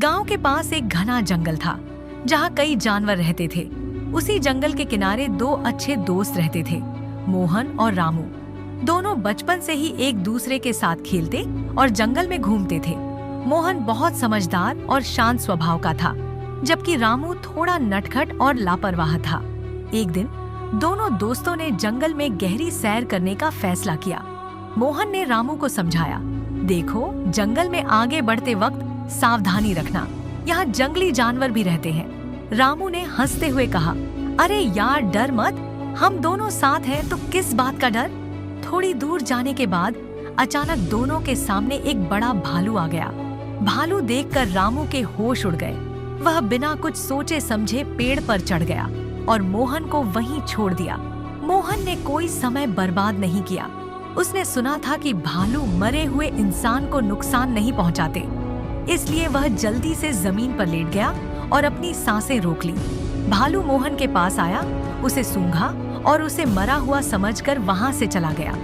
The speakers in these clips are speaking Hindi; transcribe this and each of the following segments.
गांव के पास एक घना जंगल था जहां कई जानवर रहते थे। उसी जंगल के किनारे दो अच्छे दोस्त रहते थे, मोहन और रामू। दोनों बचपन से ही एक दूसरे के साथ खेलते और जंगल में घूमते थे। मोहन बहुत समझदार और शांत स्वभाव का था, जबकि रामू थोड़ा नटखट और लापरवाह था। एक दिन दोनों दोस्तों ने जंगल में गहरी सैर करने का फैसला किया। मोहन ने रामू को समझाया, देखो, जंगल में आगे बढ़ते वक्त सावधानी रखना, यहाँ जंगली जानवर भी रहते हैं। रामू ने हंसते हुए कहा, अरे यार, डर मत, हम दोनों साथ हैं तो किस बात का डर। थोड़ी दूर जाने के बाद अचानक दोनों के सामने एक बड़ा भालू आ गया। भालू देखकर रामू के होश उड़ गए। वह बिना कुछ सोचे समझे पेड़ पर चढ़ गया और मोहन को वहीं छोड़ दिया। मोहन ने कोई समय बर्बाद नहीं किया। उसने सुना था कि भालू मरे हुए इंसान को नुकसान नहीं पहुंचाते, इसलिए वह जल्दी से जमीन पर लेट गया और अपनी सांसें रोक ली। भालू मोहन के पास आया, उसे सूंघा और उसे मरा हुआ समझकर वहां से चला गया।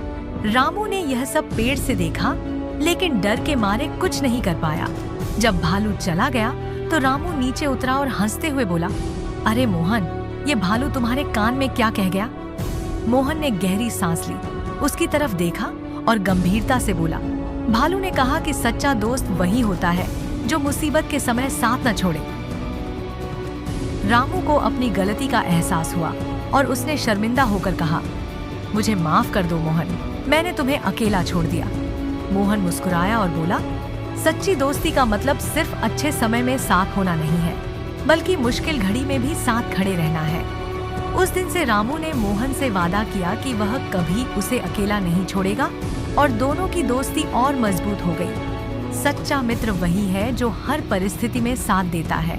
रामू ने यह सब पेड़ से देखा, लेकिन डर के मारे कुछ नहीं कर पाया। जब भालू चला गया तो रामू नीचे उतरा और हंसते हुए बोला, अरे मोहन, ये भालू तुम्हारे कान में क्या कह गया। मोहन ने गहरी सांस ली, उसकी तरफ देखा और गंभीरता से बोला, भालू ने कहा कि सच्चा दोस्त वही होता है जो मुसीबत के समय साथ न छोड़े। रामू को अपनी गलती का एहसास हुआ और उसने शर्मिंदा होकर कहा, मुझे माफ कर दो मोहन, मैंने तुम्हें अकेला छोड़ दिया। मोहन मुस्कुराया और बोला, सच्ची दोस्ती का मतलब सिर्फ अच्छे समय में साथ होना नहीं है, बल्कि मुश्किल घड़ी में भी साथ खड़े रहना है। उस दिन से रामू ने मोहन से वादा किया कि वह कभी उसे अकेला नहीं छोड़ेगा और दोनों की दोस्ती और मजबूत हो गई। सच्चा मित्र वही है जो हर परिस्थिति में साथ देता है।